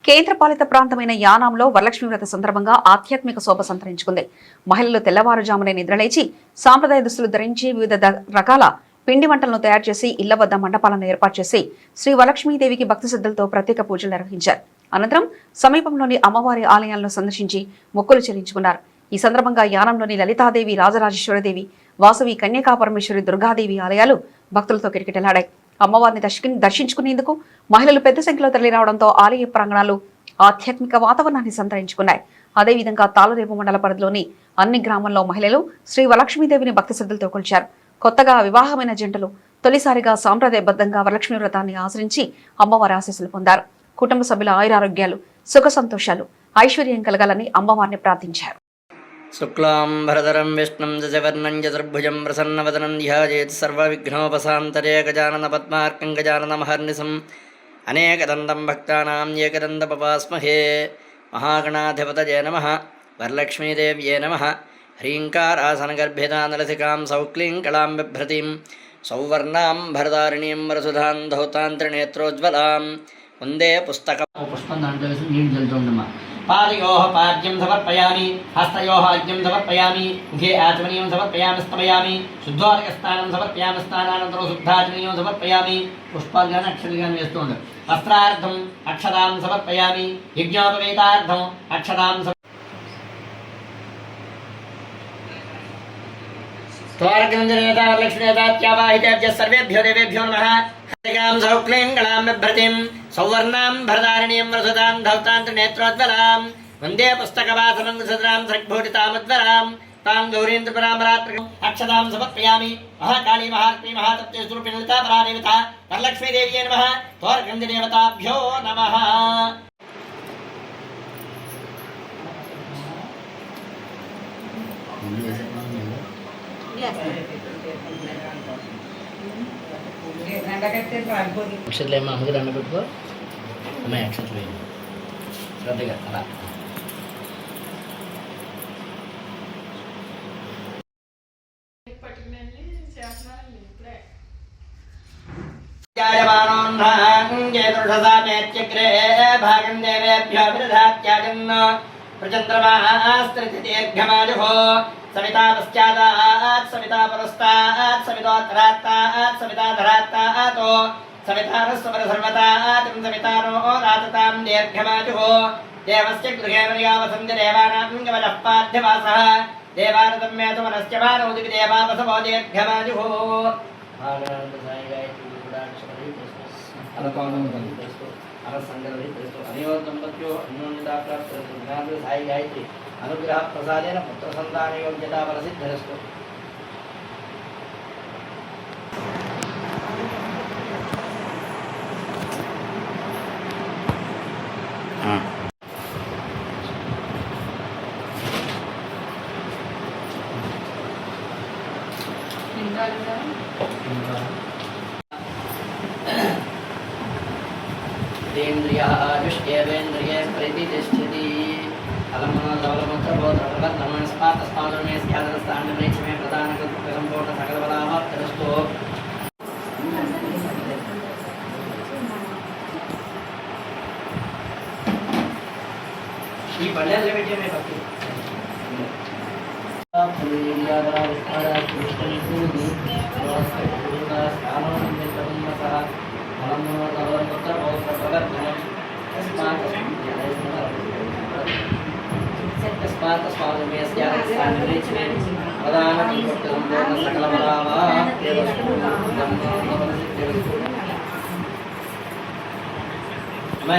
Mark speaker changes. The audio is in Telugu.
Speaker 1: కేంద్రపాలిత ప్రాంతమైన యానాంలో వరలక్ష్మి వ్రత సందర్భంగా ఆధ్యాత్మిక శోభ సంతరించుకుంది. మహిళలు తెల్లవారుజామునే నిద్రలేచి సాంప్రదాయ దుస్తులు ధరించి వివిధ రకాల పిండి వంటలను తయారు చేసి ఇళ్ల వద్ద మండపాలను ఏర్పాటు చేసి శ్రీ వరలక్ష్మీదేవికి భక్తి శ్రద్ధలతో ప్రత్యేక పూజలు నిర్వహించారు. అనంతరం సమీపంలోని అమ్మవారి ఆలయాలను సందర్శించి మొక్కులు చెల్లించుకున్నారు. ఈ సందర్భంగా యానంలోని లలితాదేవి, రాజరాజేశ్వరదేవి, వాసవి కన్యకాపరమేశ్వరి, దుర్గాదేవి ఆలయాలు భక్తులతో కిటకిటలాడాయి. అమ్మవారిని దర్శించుకునేందుకు మహిళలు పెద్ద సంఖ్యలో తరలిరావడంతో ఆలయ ప్రాంగణాలు ఆధ్యాత్మిక వాతావరణాన్ని సంతరించుకున్నాయి. అదేవిధంగా తాళరేపు మండల పరిధిలోని అన్ని గ్రామాల్లో మహిళలు శ్రీ వరలక్ష్మీదేవిని భక్తి శ్రద్ధలతో కొలిచారు. కొత్తగా వివాహమైన జంటలు తొలిసారిగా సాంప్రదాయబద్ధంగా వరలక్ష్మీ వ్రతాన్ని ఆచరించి అమ్మవారి ఆశీస్సులు పొందారు. కుటుంబ సభ్యుల ఆయురారోగ్యాలు, సుఖ సంతోషాలు, ఐశ్వర్యం కలగాలని అమ్మవారిని ప్రార్థించారు.
Speaker 2: శుక్లాంబరధరం విష్ణుం జజవర్ణం చతుర్భుజం ప్రసన్నవదనం ధ్యాయేత్ సర్వవిఘ్నోపశాంతరే గజానన పద్మార్కం గజానన మహర్నిశం అనేకదంతం భక్తానాం ఏకదంతపపాస్మహే. మహాగణాధిపతయే నమః. వరలక్ష్మీదేవ్యే నమః. హ్రీంకారాసనగర్భితానలసికాం సౌక్లీం కళాం బిభ్రతిం సౌవర్ణాం భరదారిణీం వరసుధాం ధౌతాంత్రినేత్రోజ్వలాం వందే పుస్తకం. పుష్పం దాంట్లో వేసి నీళ్ళు జల్లుతుండమ్మా. పాదయోః పాద్యం సమర్పయామి, హస్తయోః అర్ఘ్యం సమర్పయామి, ముఖే ఆచమనీయం సమర్పయామి, స్తమయామి, శుద్ధోదకస్నానం సమర్పయామి, స్నానానంతరం శుద్ధాచమనీయం సమర్పయామి. పుష్పాలు కానీ అక్షతలు కానీ వేస్తూ ఉంటారు. వస్త్రార్థం అక్షతాం సమర్పయామి, యజ్ఞోపవేతార్థం అక్షతాం వరలక్ష్మీనేతాత్యావాహితేభ్యः సర్వేభ్యో దేవేభ్యో నమః. సౌక్లీం కళాం బిభ్రతిం సౌవర్ణాం భరదారిణీం వరసుధాం ధౌతాంత్రినేత్రోజ్వలాం వందే పుస్తకవాసనం సదరాం సద్భూషితామద్వరాం తాం గౌరీంద్రపరామరాత్రికం అక్షతాం సమర్పయామి. మహాకాళీ మహాలక్ష్మీ మహాతప్తేశ్వరూపిణి లలితా పరాదేవత వరలక్ష్మీదేవ్యై నమః. తోర్గంధిదేవతాభ్యో నమః. అక్షతలేమో అమ్మకి దండ పెట్టుకో. అమ్మాయి అక్షతలు శ్రద్ధగా అలా. భాగం దేవేభ్యో విదధాత్యాజన్న ప్రచంద్రమాస్త్రిదీర్ఘమాయుః. సవితా పశ్చాదాత్ సవితా పురస్తాత్ సవితోత్తరాత్తాత్ సవితాధరాత్తాతో సవితారస్వర సర్వతాత్ సవితానో రాతతాం దీర్ఘమాయుః. దేవస్య గృహే వసంతి దేవానాం కవచః పార్థివాసః. దేవానతం మేతు మనస్య మానోదికి దేవావసవో దీర్ఘమాయుః. సాయి గాయత్రి అనుగ్రహ ప్రసాదేన పుత్ర సంతాన యోగ్యతా ప్రసిద్ధిరస్తు. ఇంద్రియాయుష్యేంద్రియే ప్రతిష్టతి సంపూర్ణ సకల బలాభాప్తిరస్తు. ఈ పళ్ళెల్లో పెట్టే పక్కన సకల